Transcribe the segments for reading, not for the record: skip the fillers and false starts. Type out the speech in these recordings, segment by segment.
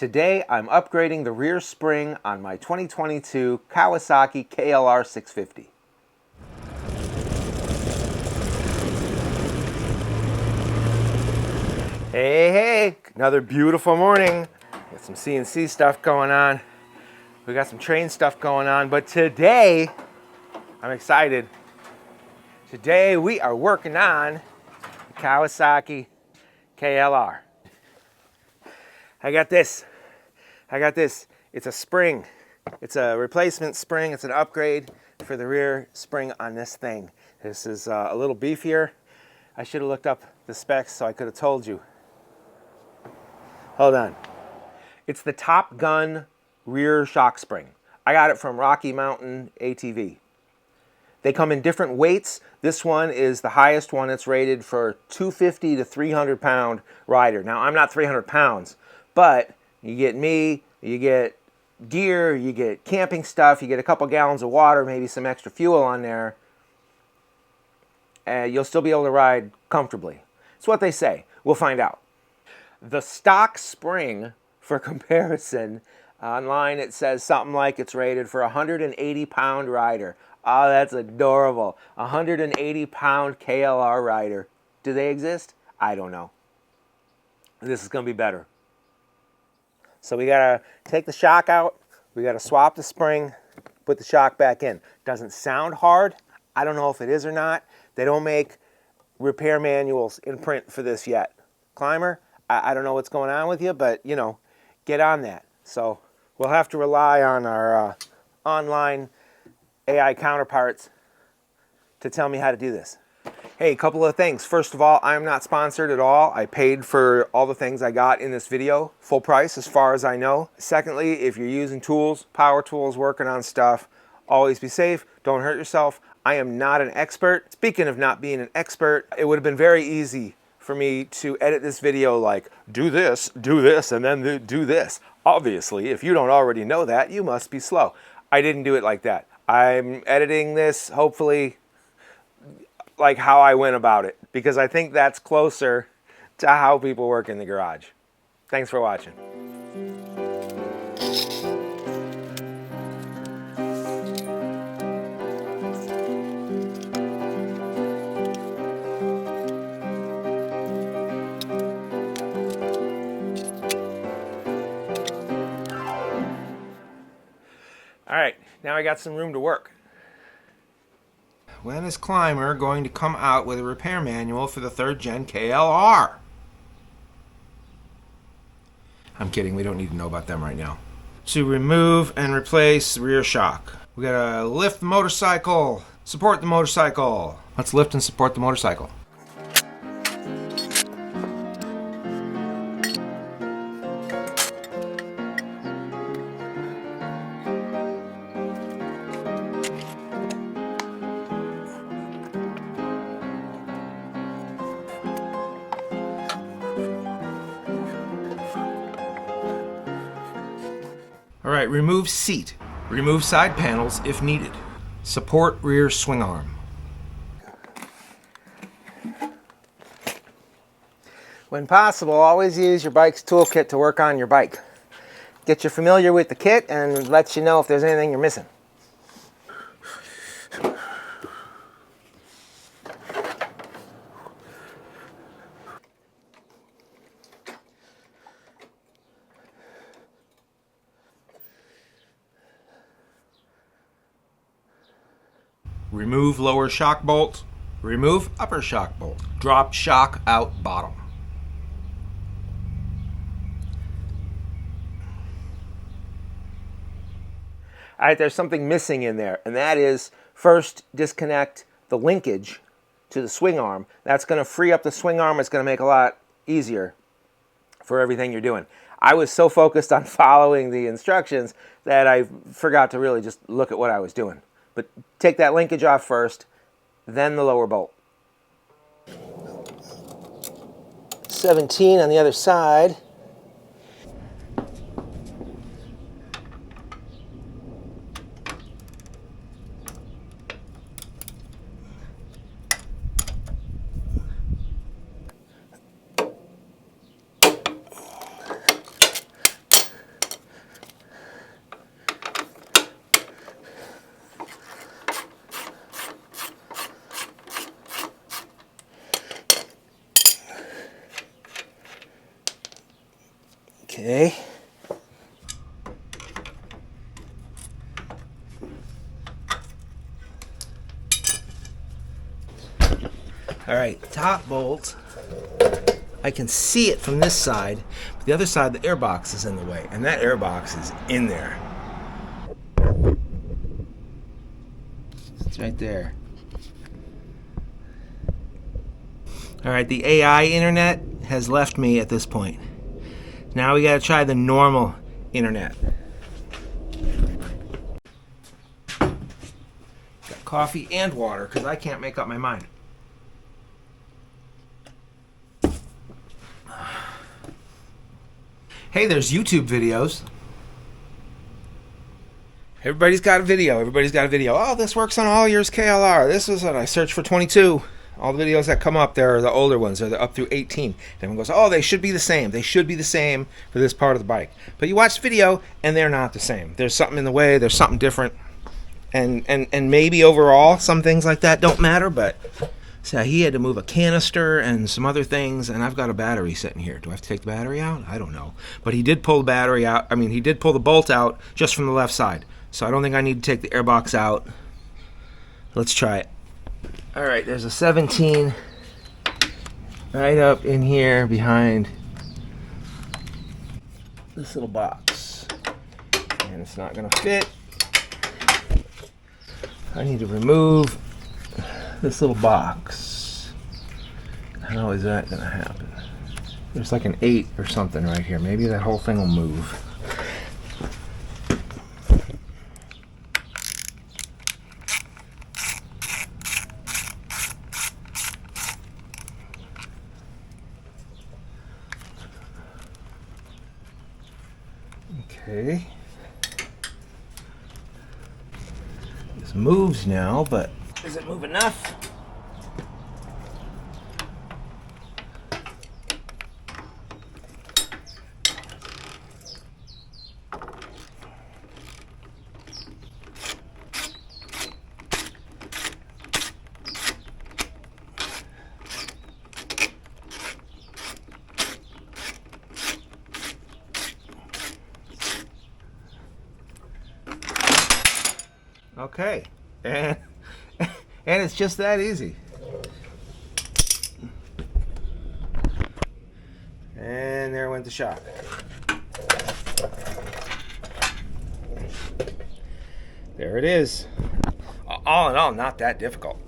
Today I'm upgrading the rear spring on my 2022 Kawasaki KLR650. Hey, another beautiful morning. Got some CNC stuff going on. We got some train stuff going on, but today I'm excited. Today we are working on the Kawasaki KLR. I got this. It's a spring. It's a replacement spring. It's an upgrade for the rear spring on this thing. This is a little beefier. I should have looked up the specs so I could have told you. Hold on. It's the Top Gun rear shock spring. I got it from Rocky Mountain ATV. They come in different weights. This one is the highest one. It's rated for 250 to 300 pound rider. Now, I'm not 300 pounds, but you get me, you get gear, you get camping stuff, you get a couple gallons of water, maybe some extra fuel on there. You'll still be able to ride comfortably. It's what they say. We'll find out. The stock spring, for comparison, online it says something like it's rated for a 180 pound rider. Oh, that's adorable. A 180 pound KLR rider. Do they exist? I don't know. This is going to be better. So we got to take the shock out. We got to swap the spring, put the shock back in. Doesn't sound hard. I don't know if it is or not. They don't make repair manuals in print for this yet. Climber, I don't know what's going on with you, but, you know, get on that. So we'll have to rely on our online AI counterparts to tell me how to do this. Hey, a couple of things. First of all, I'm not sponsored at all. I paid for all the things I got in this video, full price as far as I know. Secondly, if you're using tools, power tools, working on stuff, always be safe, don't hurt yourself. I am not an expert. Speaking of not being an expert, it would have been very easy for me to edit this video like, do this, and then do this. Obviously, if you don't already know that, you must be slow. I didn't do it like that. I'm editing this, hopefully, like how I went about it, because I think that's closer to how people work in the garage. Thanks for watching. All right, now I got some room to work. When is Climber going to come out with a repair manual for the 3rd gen KLR? I'm kidding, we don't need to know about them right now. To remove and replace rear shock. We gotta lift the motorcycle, support the motorcycle. Let's lift and support the motorcycle. All right, remove seat. Remove side panels if needed. Support rear swing arm. When possible, always use your bike's toolkit to work on your bike. Get you familiar with the kit and lets you know if there's anything you're missing. Remove lower shock bolt. Remove upper shock bolt. Drop shock out bottom. All right, there's something missing in there, and that is first disconnect the linkage to the swing arm. That's going to free up the swing arm. It's going to make it a lot easier for everything you're doing. I was so focused on following the instructions that I forgot to really just look at what I was doing. But take that linkage off first, then the lower bolt. 17 on the other side. Okay. All right, top bolt. I can see it from this side, but the other side, the airbox is in the way, and that airbox is in there. It's right there. All right, the AI internet has left me at this point. Now we gotta try the normal internet. Got coffee and water, because I can't make up my mind. Hey, there's YouTube videos. Everybody's got a video. Everybody's got a video. Oh, this works on all yours KLR. This is what I search for 22. All the videos that come up there are the older ones. They're up through 18. Everyone goes, oh, they should be the same. They should be the same for this part of the bike. But you watch the video, and they're not the same. There's something in the way. There's something different. And maybe overall, some things like that don't matter, but so he had to move a canister and some other things, and I've got a battery sitting here. Do I have to take the battery out? I don't know. But he did pull the battery out. I mean, he did pull the bolt out just from the left side. So I don't think I need to take the airbox out. Let's try it. All right, there's a 17 right up in here behind this little box. And it's not going to fit. I need to remove this little box. How is that going to happen? There's like an 8 or something right here. Maybe that whole thing will move. Okay. This moves now, but does it move enough? Okay, and it's just that easy. And there went the shock. There it is. All in all, not that difficult.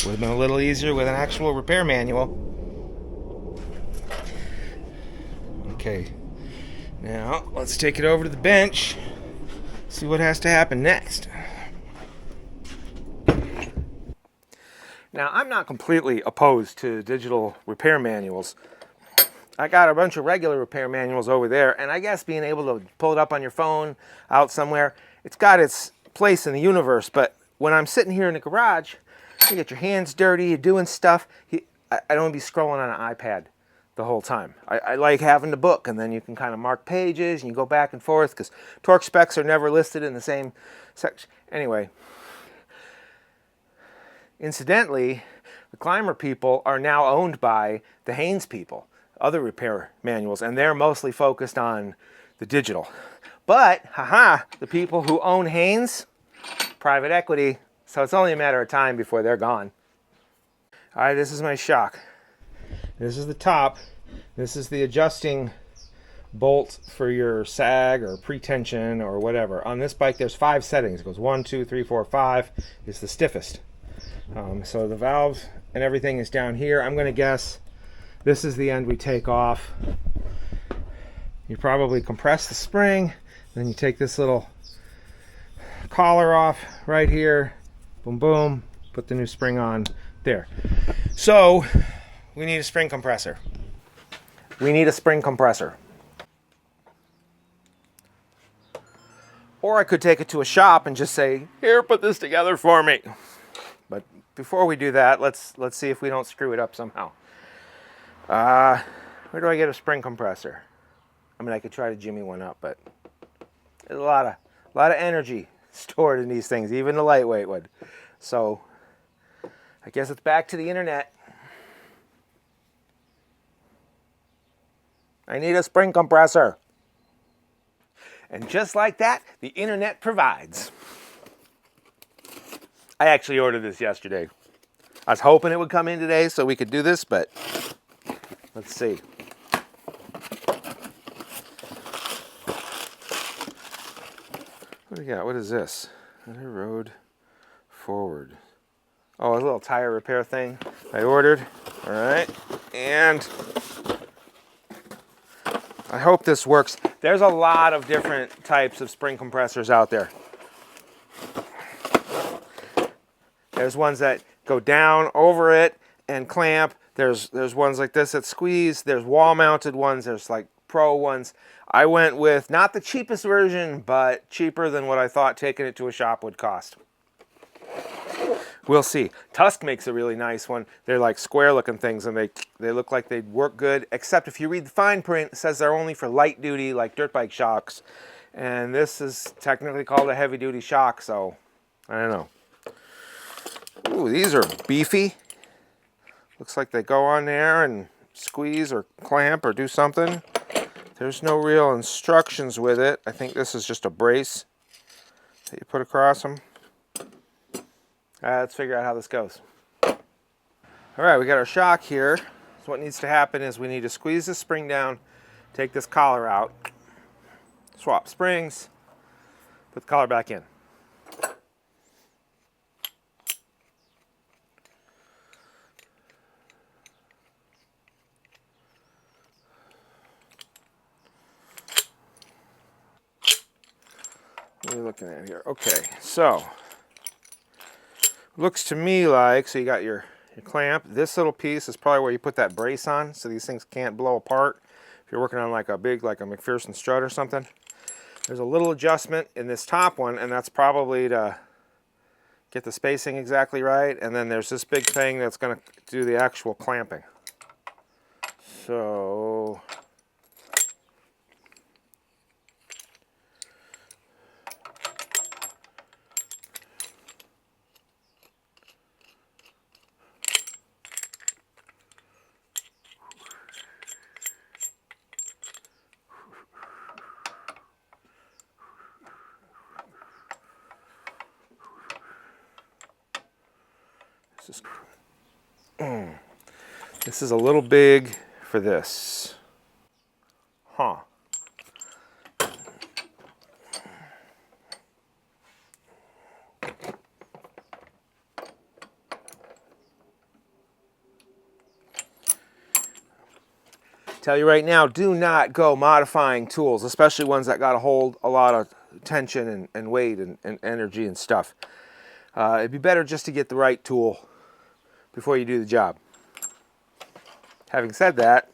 Would have been a little easier with an actual repair manual. Okay, now let's take it over to the bench, see what has to happen next. Now, I'm not completely opposed to digital repair manuals. I got a bunch of regular repair manuals over there, and I guess being able to pull it up on your phone out somewhere, it's got its place in the universe. But when I'm sitting here in the garage, you get your hands dirty, you're doing stuff. I don't want to be scrolling on an iPad the whole time. I like having the book, and then you can kind of mark pages, and you go back and forth, because torque specs are never listed in the same section. Anyway. Incidentally, the Climber people are now owned by the Haynes people, other repair manuals, and they're mostly focused on the digital. But, the people who own Haynes, private equity, so it's only a matter of time before they're gone. All right, this is my shock. This is the top. This is the adjusting bolt for your sag or pretension or whatever. On this bike, there's 5 settings. It goes 1, 2, 3, 4, 5. It's the stiffest. So the valve and everything is down here. I'm going to guess this is the end we take off. You probably compress the spring, then you take this little collar off right here. Boom, boom. Put the new spring on there. So we need a spring compressor. We need a spring compressor. Or I could take it to a shop and just say, here, put this together for me. But before we do that, let's see if we don't screw it up somehow. Where do I get a spring compressor? I mean, I could try to jimmy one up, but there's a lot of energy stored in these things, even the lightweight one. So I guess it's back to the internet. I need a spring compressor. And just like that, the internet provides. I actually ordered this yesterday. I was hoping it would come in today so we could do this, but let's see. What do we got? What is this? Another road forward. Oh, a little tire repair thing I ordered. All right. And I hope this works. There's a lot of different types of spring compressors out there. There's ones that go down over it and clamp. There's ones like this that squeeze. There's wall-mounted ones. There's like pro ones. I went with not the cheapest version, but cheaper than what I thought taking it to a shop would cost. We'll see. Tusk makes a really nice one. They're like square-looking things, and they look like they'd work good, except if you read the fine print, it says they're only for light-duty, like dirt bike shocks. And this is technically called a heavy-duty shock, so I don't know. Ooh, these are beefy. Looks like they go on there and squeeze or clamp or do something. There's no real instructions with it. I think this is just a brace that you put across them. Let's figure out how this goes. All right, we got our shock here. So what needs to happen is we need to squeeze this spring down, take this collar out, swap springs, put the collar back in. What are we looking at here? Okay, so looks to me like, so you got your clamp. This little piece is probably where you put that brace on so these things can't blow apart. If you're working on like a big, like a McPherson strut or something. There's a little adjustment in this top one, and that's probably to get the spacing exactly right. And then there's this big thing that's going to do the actual clamping. So this is a little big for this. Huh. Tell you right now, do not go modifying tools, especially ones that got to hold a lot of tension and weight and energy and stuff. It'd be better just to get the right tool before you do the job. Having said that,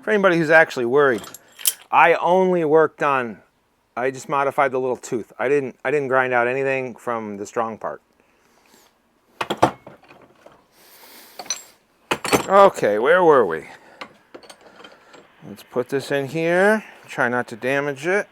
for anybody who's actually worried, I only worked on, I just modified the little tooth. I didn't grind out anything from the strong part. Okay, where were we? Let's put this in here. Try not to damage it.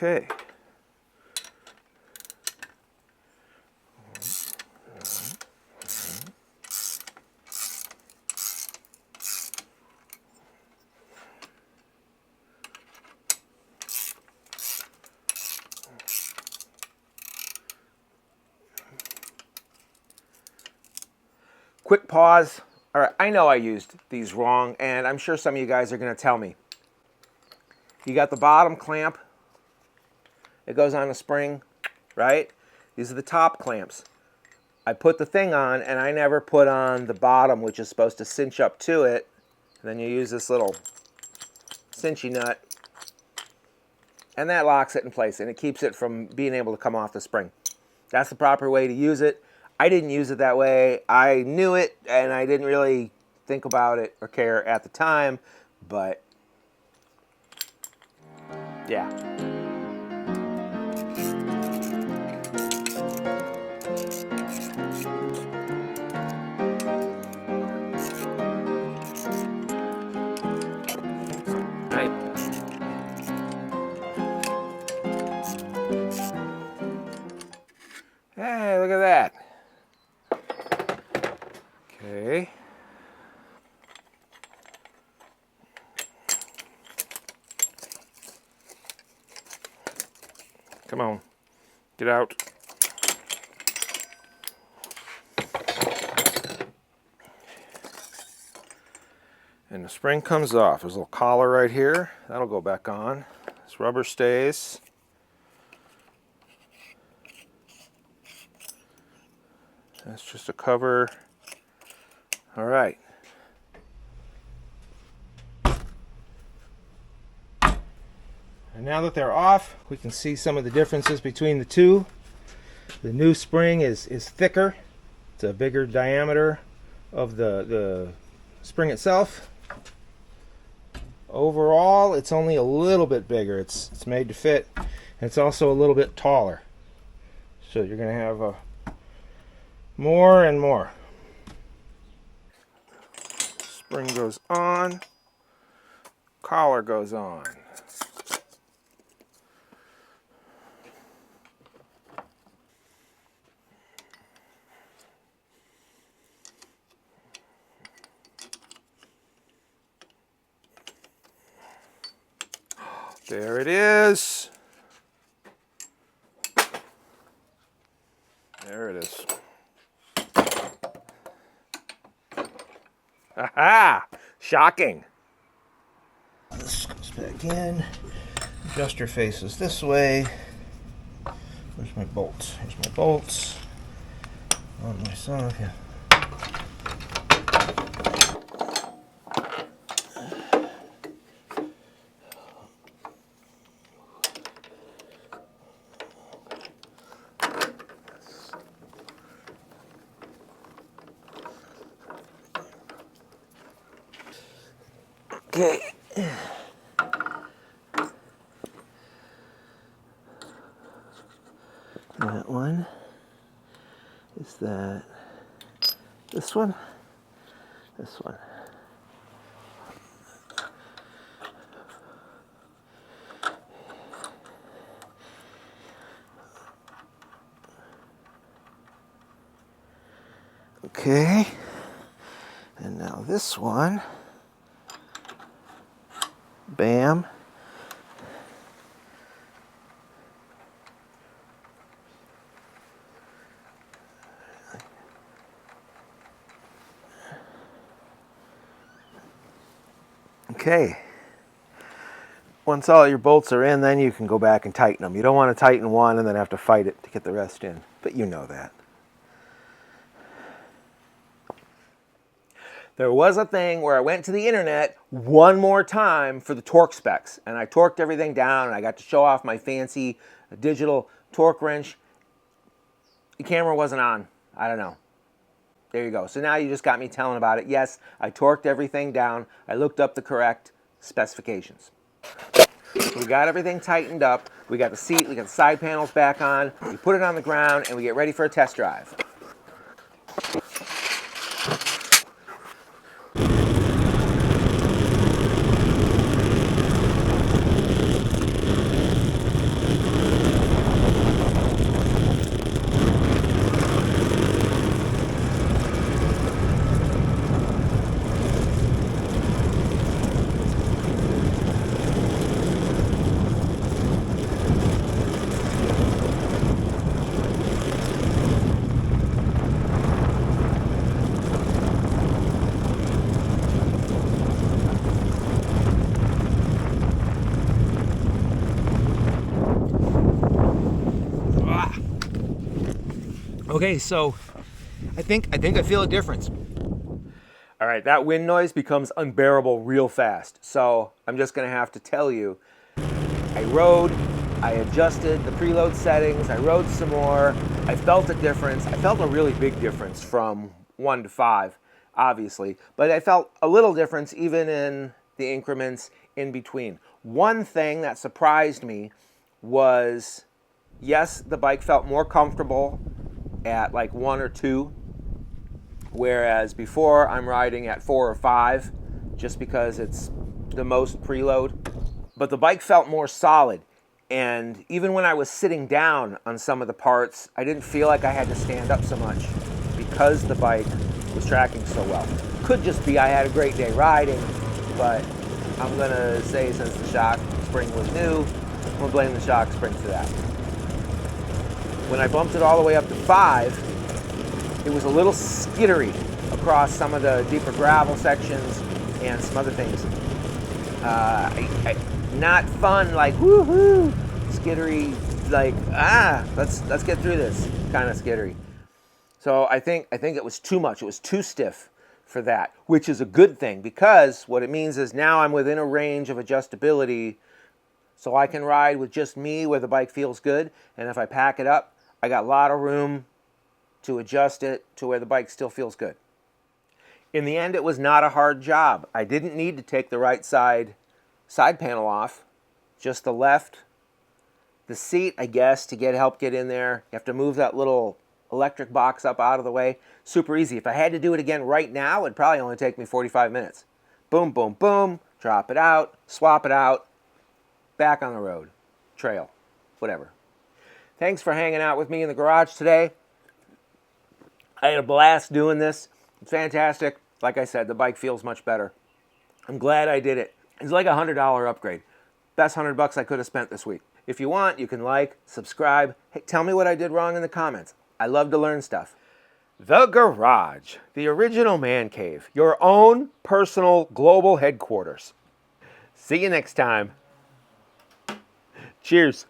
Okay. Quick pause. All right, I know I used these wrong, and I'm sure some of you guys are going to tell me. You got the bottom clamp. It goes on a spring, right? These are the top clamps. I put the thing on, and I never put on the bottom, which is supposed to cinch up to it. And then you use this little cinchy nut, and that locks it in place, and it keeps it from being able to come off the spring. That's the proper way to use it. I didn't use it that way. I knew it, and I didn't really think about it or care at the time, but yeah. Hey, look at that. Okay. Come on, get out. And the spring comes off. There's a little collar right here. That'll go back on. This rubber stays. That's just a cover. All right. And now that they're off, we can see some of the differences between the two. The new spring is thicker. It's a bigger diameter of the spring itself. Overall, it's only a little bit bigger. It's made to fit. And it's also a little bit taller. So you're going to have more and more. Spring goes on. Collar goes on. There it is. There it is. Aha! Shocking. This goes back in. Adjuster faces this way. Where's my bolts? Here's my bolts. On my side. Yeah. Okay. That one is that. This one. This one. Okay. And now this one. Bam. Okay. Once all your bolts are in, then you can go back and tighten them. You don't want to tighten one and then have to fight it to get the rest in, but you know that. There was a thing where I went to the internet one more time for the torque specs, and I torqued everything down, and I got to show off my fancy digital torque wrench. The camera wasn't on. I don't know. There you go. So now you just got me telling about it. Yes, I torqued everything down. I looked up the correct specifications. We got everything tightened up. We got the seat, we got the side panels back on. We put it on the ground, and we get ready for a test drive. Okay, so I think I feel a difference. All right, that wind noise becomes unbearable real fast. So I'm just gonna have to tell you, I rode, I adjusted the preload settings, I rode some more, I felt a difference. I felt a really big difference from 1 to 5, obviously, but I felt a little difference even in the increments in between. One thing that surprised me was, yes, the bike felt more comfortable at like 1 or 2, whereas before I'm riding at 4 or 5 just because it's the most preload. But the bike felt more solid, and even when I was sitting down on some of the parts, I didn't feel like I had to stand up so much because the bike was tracking so well. Could just be I had a great day riding, but I'm gonna say since the shock spring was new, I'm gonna blame the shock spring for that. When I bumped it all the way up to 5, it was a little skittery across some of the deeper gravel sections and some other things. Not fun, like woohoo, skittery, like let's get through this kind of skittery. So I think it was too much. It was too stiff for that, which is a good thing because what it means is now I'm within a range of adjustability, so I can ride with just me where the bike feels good, and if I pack it up, I got a lot of room to adjust it to where the bike still feels good. In the end, it was not a hard job. I didn't need to take the right side panel off, just the left. The seat, I guess, to help get in there, you have to move that little electric box up out of the way. Super easy. If I had to do it again right now, it'd probably only take me 45 minutes. Boom, boom, boom, drop it out, swap it out, back on the road, trail, whatever. Thanks for hanging out with me in the garage today. I had a blast doing this. It's fantastic. Like I said, the bike feels much better. I'm glad I did it. It's like a $100 upgrade. Best $100 I could have spent this week. If you want, you can like, subscribe. Hey, tell me what I did wrong in the comments. I love to learn stuff. The Garage, the original man cave, your own personal global headquarters. See you next time. Cheers.